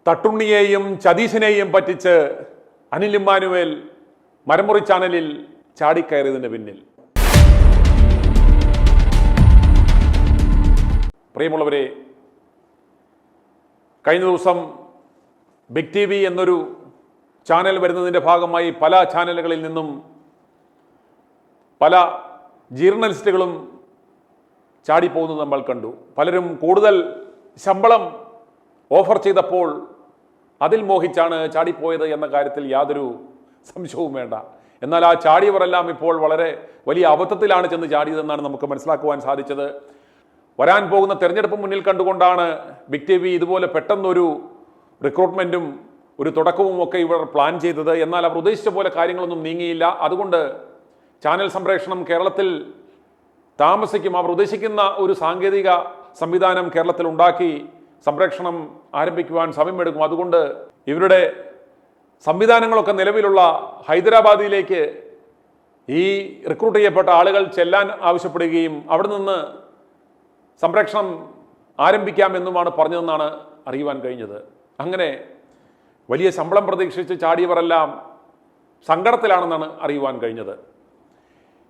തട്ടുണ്ണിയെയും ചതീശനെയും പറ്റിച്ച് അനിൽ ഇമ്മാനുവേൽ മരമുറി ചാനലിൽ ചാടിക്കയറിയതിന് പിന്നിൽ. പ്രിയമുള്ളവരെ, കഴിഞ്ഞ ദിവസം ബിഗ് ടി വി എന്നൊരു ചാനൽ വരുന്നതിൻ്റെ ഭാഗമായി പല ചാനലുകളിൽ നിന്നും പല ജേർണലിസ്റ്റുകളും ചാടിപ്പോകുന്നത് നമ്മൾ കണ്ടു. പലരും കൂടുതൽ ശമ്പളം ഓഫർ ചെയ്തപ്പോൾ അതിൽ മോഹിച്ചാണ് ചാടിപ്പോയത് എന്ന കാര്യത്തിൽ യാതൊരു സംശയവും വേണ്ട. എന്നാൽ ആ ചാടിയവരെല്ലാം ഇപ്പോൾ വളരെ വലിയ അബദ്ധത്തിലാണ് ചെന്ന് ചാടിയതെന്നാണ് നമുക്ക് മനസ്സിലാക്കുവാൻ സാധിച്ചത്. വരാൻ പോകുന്ന തെരഞ്ഞെടുപ്പ് മുന്നിൽ കണ്ടുകൊണ്ടാണ് ബിഗ് ടി വി ഇതുപോലെ പെട്ടെന്നൊരു റിക്രൂട്ട്മെൻറ്റും ഒരു തുടക്കവും ഒക്കെ ഇവർ പ്ലാൻ ചെയ്തത്. എന്നാൽ അവർ ഉദ്ദേശിച്ച പോലെ കാര്യങ്ങളൊന്നും നീങ്ങിയില്ല. അതുകൊണ്ട് ചാനൽ സംപ്രേഷണം കേരളത്തിൽ താമസിക്കും. അവർ ഉദ്ദേശിക്കുന്ന ഒരു സാങ്കേതിക സംവിധാനം കേരളത്തിൽ ഉണ്ടാക്കി സംപ്രേഷണം ആരംഭിക്കുവാൻ സമയമെടുക്കും. അതുകൊണ്ട് ഇവരുടെ സംവിധാനങ്ങളൊക്കെ നിലവിലുള്ള ഹൈദരാബാദിലേക്ക് ഈ റിക്രൂട്ട് ചെയ്യപ്പെട്ട ആളുകൾ ചെല്ലാൻ ആവശ്യപ്പെടുകയും അവിടെ നിന്ന് സംപ്രേഷണം ആരംഭിക്കാമെന്നുമാണ് പറഞ്ഞതെന്നാണ് അറിയുവാൻ കഴിഞ്ഞത്. അങ്ങനെ വലിയ ശമ്പളം പ്രതീക്ഷിച്ച് ചാടിയവരെല്ലാം സങ്കടത്തിലാണെന്നാണ് അറിയുവാൻ കഴിഞ്ഞത്.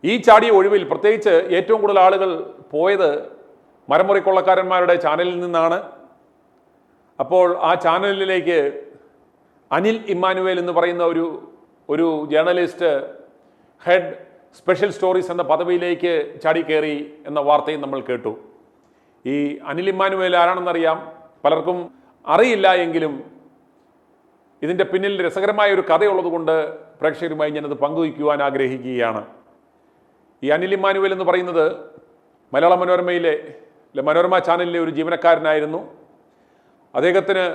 ഈ ചാടിയ ഒഴിവിൽ പ്രത്യേകിച്ച് ഏറ്റവും കൂടുതൽ ആളുകൾ പോയത് മരമുറി കൊള്ളക്കാരന്മാരുടെ ചാനലിൽ നിന്നാണ്. അപ്പോൾ ആ ചാനലിലേക്ക് അനിൽ ഇമ്മാനുവേൽ എന്ന് പറയുന്ന ഒരു ജേർണലിസ്റ്റ് ഹെഡ് സ്പെഷ്യൽ സ്റ്റോറീസ് എന്ന പദവിയിലേക്ക് ചാടിക്കയറി എന്ന വാർത്തയും നമ്മൾ കേട്ടു. ഈ അനിൽ ഇമ്മാനുവേൽ ആരാണെന്നറിയാം, പലർക്കും അറിയില്ല. എങ്കിലും ഇതിൻ്റെ പിന്നിൽ രസകരമായ ഒരു കഥയുള്ളത് കൊണ്ട് പ്രേക്ഷകരുമായി ഞാനത് പങ്കുവയ്ക്കുവാൻ ആഗ്രഹിക്കുകയാണ്. ഈ അനിൽ ഇമ്മാനുവേൽ എന്ന് പറയുന്നത് മലയാള മനോരമ ചാനലിലെ ഒരു ജീവനക്കാരനായിരുന്നു. അദ്ദേഹത്തിന്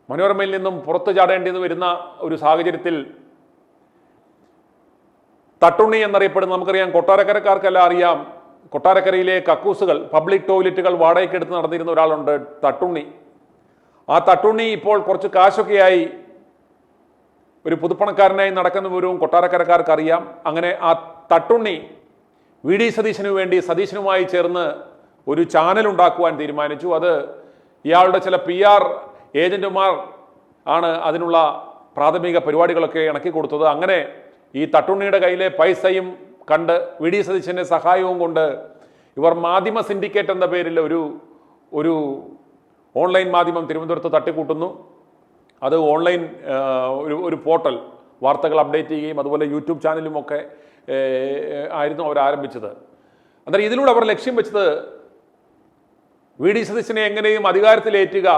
മനോരമയിൽ നിന്നും പുറത്തു ചാടേണ്ടി വരുന്ന ഒരു സാഹചര്യത്തിൽ തട്ടുണ്ണി എന്നറിയപ്പെടുന്ന, നമുക്കറിയാം, കൊട്ടാരക്കരക്കാർക്കെല്ലാം അറിയാം, കൊട്ടാരക്കരയിലെ കക്കൂസുകൾ, പബ്ലിക് ടോയ്ലറ്റുകൾ വാടകയ്ക്കെടുത്ത് നടന്നിരുന്ന ഒരാളുണ്ട്, തട്ടുണ്ണി. ആ തട്ടുണ്ണി ഇപ്പോൾ കുറച്ച് കാശൊക്കെയായി ഒരു പുതുപ്പണക്കാരനായി നടക്കുന്ന വിവരവും കൊട്ടാരക്കരക്കാർക്ക് അറിയാം. അങ്ങനെ ആ തട്ടുണ്ണി വി ഡി സതീശനു വേണ്ടി സതീശനുമായി ചേർന്ന് ഒരു ചാനൽ ഉണ്ടാക്കുവാൻ തീരുമാനിച്ചു. അത് ഇയാളുടെ ചില PR ഏജന്റുമാർ ആണ് അതിനുള്ള പ്രാഥമിക പരിപാടികളൊക്കെ ഇണക്കി കൊടുത്തത്. അങ്ങനെ ഈ തട്ടുണ്ണിയുടെ കയ്യിലെ പൈസയും കണ്ട് വി ഡി സതീശന്റെ സഹായവും കൊണ്ട് ഇവർ മാധ്യമ സിൻഡിക്കേറ്റ് എന്ന പേരിൽ ഒരു ഓൺലൈൻ മാധ്യമം തിരുവനന്തപുരത്ത് തട്ടിക്കൂട്ടുന്നു. അത് ഓൺലൈൻ ഒരു പോർട്ടൽ, വാർത്തകൾ അപ്ഡേറ്റ് ചെയ്യുകയും അതുപോലെ യൂട്യൂബ് ചാനലുമൊക്കെ ആയിരുന്നു അവർ ആരംഭിച്ചത്. അന്നേരം ഇതിലൂടെ അവർ ലക്ഷ്യം വെച്ചത് വി ഡി സതീശനെ എങ്ങനെയും അധികാരത്തിലേറ്റുക,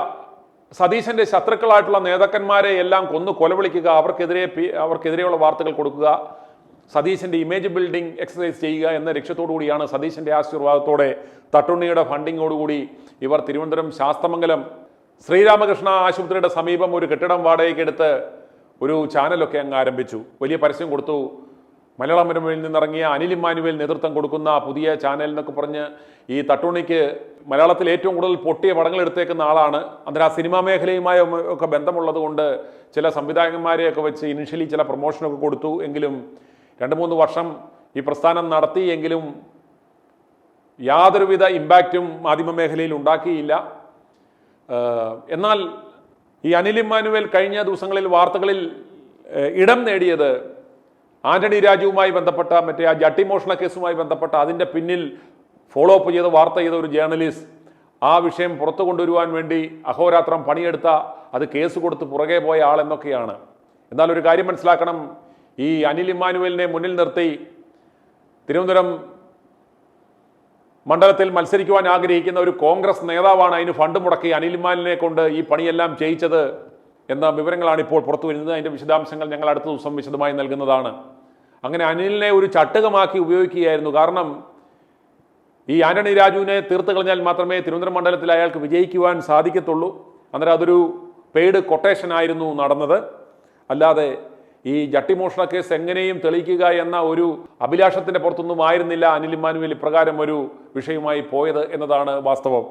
സതീശന്റെ ശത്രുക്കളായിട്ടുള്ള നേതാക്കന്മാരെ എല്ലാം കൊന്നു കൊലവിളിക്കുക, അവർക്കെതിരെയുള്ള വാർത്തകൾ കൊടുക്കുക, സതീശന്റെ ഇമേജ് ബിൽഡിംഗ് എക്സസൈസ് ചെയ്യുക എന്ന ലക്ഷ്യത്തോടു കൂടിയാണ്, സതീശന്റെ ആശീർവാദത്തോടെ തട്ടുണ്ണിയുടെ ഫണ്ടിങ്ങോടുകൂടി ഇവർ തിരുവനന്തപുരം ശാസ്തമംഗലം ശ്രീരാമകൃഷ്ണ ആശുപത്രിയുടെ സമീപം ഒരു കെട്ടിടം വാടകയ്ക്കെടുത്ത് ഒരു ചാനലൊക്കെ അങ്ങ് ആരംഭിച്ചു. വലിയ പരസ്യം കൊടുത്തു. മലയാള മനോരമയിൽ നിന്നിറങ്ങിയ അനിൽ ഇമ്മാനുവേൽ നേതൃത്വം കൊടുക്കുന്ന പുതിയ ചാനൽ എന്നൊക്കെ പറഞ്ഞ് ഈ തട്ടുണ്ണിക്ക് മലയാളത്തിൽ ഏറ്റവും കൂടുതൽ പൊട്ടിയ പടങ്ങൾ എടുത്തേക്കുന്ന ആളാണ്. അന്നേരം ആ സിനിമാ മേഖലയുമായി ഒക്കെ ബന്ധമുള്ളത് കൊണ്ട് ചില സംവിധായകന്മാരെയൊക്കെ വെച്ച് ഇനിഷ്യലി ചില പ്രൊമോഷനൊക്കെ കൊടുത്തു. എങ്കിലും 2-3 വർഷം ഈ പ്രസ്ഥാനം നടത്തി. എങ്കിലും യാതൊരുവിധ ഇമ്പാക്റ്റും മാധ്യമ മേഖലയിൽ ഉണ്ടാക്കിയില്ല. എന്നാൽ ഈ അനിൽ ഇമ്മാനുവേൽ കഴിഞ്ഞ ദിവസങ്ങളിൽ വാർത്തകളിൽ ഇടം നേടിയത് ആന്റണി രാജുവുമായി ബന്ധപ്പെട്ട മറ്റേ ആ ജട്ടിമോഷണ കേസുമായി ബന്ധപ്പെട്ട അതിൻ്റെ പിന്നിൽ ഫോളോ അപ്പ് ചെയ്ത് വാർത്ത ചെയ്ത ഒരു ജേർണലിസ്റ്റ്, ആ വിഷയം പുറത്തു കൊണ്ടുവരുവാൻ വേണ്ടി അഹോരാത്രം പണിയെടുത്ത, അത് കേസ് കൊടുത്ത് പുറകെ പോയ ആൾ എന്നൊക്കെയാണ്. എന്നാൽ ഒരു കാര്യം മനസ്സിലാക്കണം, ഈ അനിൽ ഇമ്മാനുവേലിനെ മുന്നിൽ നിർത്തി തിരുവനന്തപുരം മണ്ഡലത്തിൽ മത്സരിക്കുവാൻ ആഗ്രഹിക്കുന്ന ഒരു കോൺഗ്രസ് നേതാവാണ് അതിന് ഫണ്ട് മുടക്കി അനിൽ ഇമ്മാനുവേലിനെ കൊണ്ട് ഈ പണിയെല്ലാം ചെയ്യിച്ചത് എന്ന വിവരങ്ങളാണ് ഇപ്പോൾ പുറത്തു വരുന്നത്. അതിൻ്റെ വിശദാംശങ്ങൾ ഞങ്ങൾ അടുത്ത ദിവസം വിശദമായി നൽകുന്നതാണ്. അങ്ങനെ അനിലിനെ ഒരു ചട്ടുകമാക്കി ഉപയോഗിക്കുകയായിരുന്നു. കാരണം ഈ ആന്റണി രാജുവിനെ തീർത്ത് കളഞ്ഞാൽ മാത്രമേ തിരുവനന്തപുരം മണ്ഡലത്തിൽ അയാൾക്ക് വിജയിക്കുവാൻ സാധിക്കത്തുള്ളൂ. അന്നേരം അതൊരു പെയ്ഡ് കൊട്ടേഷൻ ആയിരുന്നു നടന്നത്. അല്ലാതെ ഈ ജട്ടിമോഷണ കേസ് എങ്ങനെയും തെളിയിക്കുക എന്ന ഒരു അഭിലാഷത്തിന്റെ പുറത്തൊന്നും ആയിരുന്നില്ല അനിൽ ഇമ്മാനുവേൽ ഇപ്രകാരം ഒരു വിഷയവുമായി പോയത് എന്നതാണ് വാസ്തവം.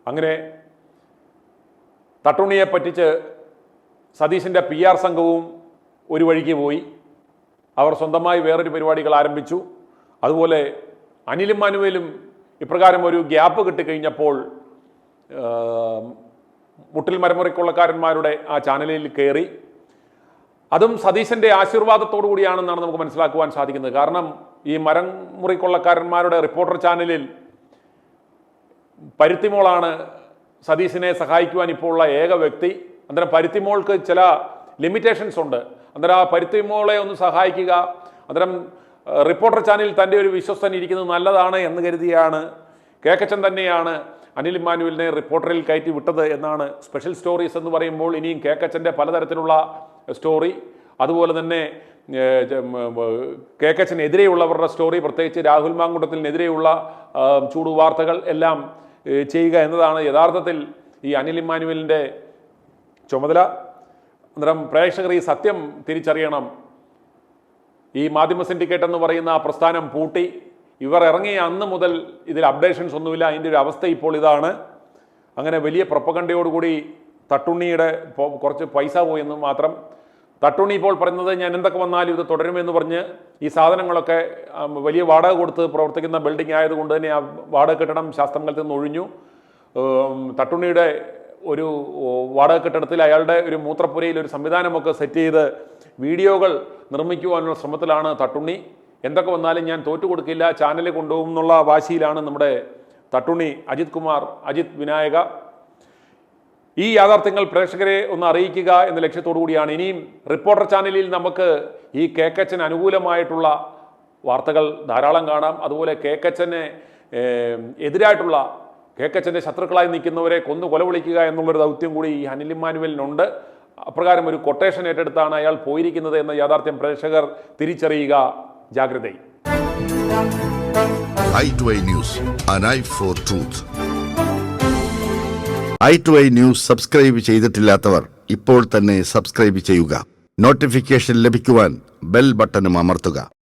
അങ്ങനെ തട്ടുണ്ണിയെ പറ്റിച്ച് സതീശന്റെ PR സംഘവും ഒരു വഴിക്ക് പോയി. അവർ സ്വന്തമായി വേറൊരു പരിപാടികൾ ആരംഭിച്ചു. അതുപോലെ അനിൽ ഇമ്മാനുവേലും ഇപ്രകാരം ഒരു ഗ്യാപ്പ് കിട്ടിക്കഴിഞ്ഞപ്പോൾ മുട്ടിൽ മരമുറിക്കൊള്ളക്കാരന്മാരുടെ ആ ചാനലിൽ കയറി. അതും സതീശന്റെ ആശീർവാദത്തോടു കൂടിയാണെന്നാണ് നമുക്ക് മനസ്സിലാക്കുവാൻ സാധിക്കുന്നത്. കാരണം ഈ മരമുറിക്കൊള്ളക്കാരന്മാരുടെ റിപ്പോർട്ടർ ചാനലിൽ പരുത്തിമോളാണ് സതീശിനെ സഹായിക്കുവാൻ ഇപ്പോൾ ഉള്ള ഏക വ്യക്തി. അന്നേരം പരുത്തിമോൾക്ക് ചില ലിമിറ്റേഷൻസ് ഉണ്ട്. അന്നേരം ആ പരുത്തിമോളെ ഒന്ന് സഹായിക്കുക, അന്നേരം റിപ്പോർട്ടർ ചാനലിൽ തൻ്റെ ഒരു വിശ്വസ്തൻ ഇരിക്കുന്നത് നല്ലതാണ് എന്ന് കരുതിയാണ് കേക്കച്ചൻ തന്നെയാണ് അനിൽ ഇമ്മാനുവലിനെ റിപ്പോർട്ടറിൽ കയറ്റി വിട്ടത് എന്നാണ് സ്പെഷ്യൽ സ്റ്റോറീസ് എന്ന് പറയുമ്പോൾ ഇനിയും കേക്കച്ചൻ്റെ പലതരത്തിലുള്ള സ്റ്റോറി, അതുപോലെ തന്നെ കേക്കച്ചനെതിരെയുള്ളവരുടെ സ്റ്റോറി, പ്രത്യേകിച്ച് രാഹുൽ മാങ്കുട്ടത്തിനെതിരെയുള്ള ചൂടുവാർത്തകൾ എല്ലാം ചെയ്യുക എന്നതാണ് യഥാർത്ഥത്തിൽ ഈ അനിൽ ഇമ്മാനുവലിൻ്റെ ചുമതല. അന്നേരം പ്രേക്ഷകർ ഈ സത്യം തിരിച്ചറിയണം. ഈ മാധ്യമ സിൻഡിക്കേറ്റ് എന്ന് പറയുന്ന ആ പ്രസ്ഥാനം പൂട്ടി. ഇവർ ഇറങ്ങിയ അന്ന് മുതൽ ഇതിൽ അപ്ഡേഷൻസ് ഒന്നുമില്ല. അതിൻ്റെ ഒരു അവസ്ഥ ഇപ്പോൾ ഇതാണ്. അങ്ങനെ വലിയ പ്രൊപ്പഗണ്ടയോടുകൂടി തട്ടുണ്ണിയുടെ കുറച്ച് പൈസ പോയെന്ന് മാത്രം. തട്ടുണ്ണി ഇപ്പോൾ പറയുന്നത് ഞാൻ എന്തൊക്കെ വന്നാലും ഇത് തുടരുമെന്ന് പറഞ്ഞ് ഈ സാധനങ്ങളൊക്കെ വലിയ വാടക കൊടുത്ത് പ്രവർത്തിക്കുന്ന ബിൽഡിംഗ് ആയതുകൊണ്ട് തന്നെ ആ വാടക കെട്ടിടം ശാസ്ത്രമംഗലത്തിൽ നിന്ന് ഒഴിഞ്ഞു. തട്ടുണ്ണിയുടെ ഒരു വാടക കെട്ടിടത്തിൽ അയാളുടെ ഒരു മൂത്രപ്പുരയിൽ ഒരു സംവിധാനമൊക്കെ സെറ്റ് ചെയ്ത് വീഡിയോകൾ നിർമ്മിക്കുവാനുള്ള ശ്രമത്തിലാണ് തട്ടുണ്ണി. എന്തൊക്കെ വന്നാലും ഞാൻ തോറ്റു കൊടുക്കില്ല, ചാനലിൽ കൊണ്ടുപോകും എന്നുള്ള വാശിയിലാണ് നമ്മുടെ തട്ടുണ്ണി അജിത് വിനായക. ഈ യാഥാർത്ഥ്യങ്ങൾ പ്രേക്ഷകരെ ഒന്ന് അറിയിക്കുക എന്ന ലക്ഷ്യത്തോടു കൂടിയാണ് ഇനിയും റിപ്പോർട്ടർ ചാനലിൽ നമുക്ക് ഈ കേക്കച്ചന് അനുകൂലമായിട്ടുള്ള വാർത്തകൾ ധാരാളം കാണാം. അതുപോലെ കേക്കച്ചന് എതിരായിട്ടുള്ള കേക്കച്ചൻ്റെ ശത്രുക്കളായി നിൽക്കുന്നവരെ കൊല വിളിക്കുക എന്നുള്ളൊരു ദൗത്യം കൂടി ഈ അനിൽ ഇമ്മാനുവലിനുണ്ട്. അപ്രകാരം ഒരു കൊട്ടേഷൻ ഏറ്റെടുത്താണ് അയാൾ പോയിരിക്കുന്നത് എന്ന യാഥാർത്ഥ്യം പ്രേക്ഷകർ തിരിച്ചറിയുക. ജാഗ്രത. i2i News, an eye for truth. i2i News subscribe ചെയ്തിട്ടില്ലാത്തവർ ഇപ്പോൾ തന്നെ സബ്സ്ക്രൈബ് ചെയ്യുക. നോട്ടിഫിക്കേഷൻ ലഭിക്കുവാൻ ബെൽ ബട്ടണും അമർത്തുക.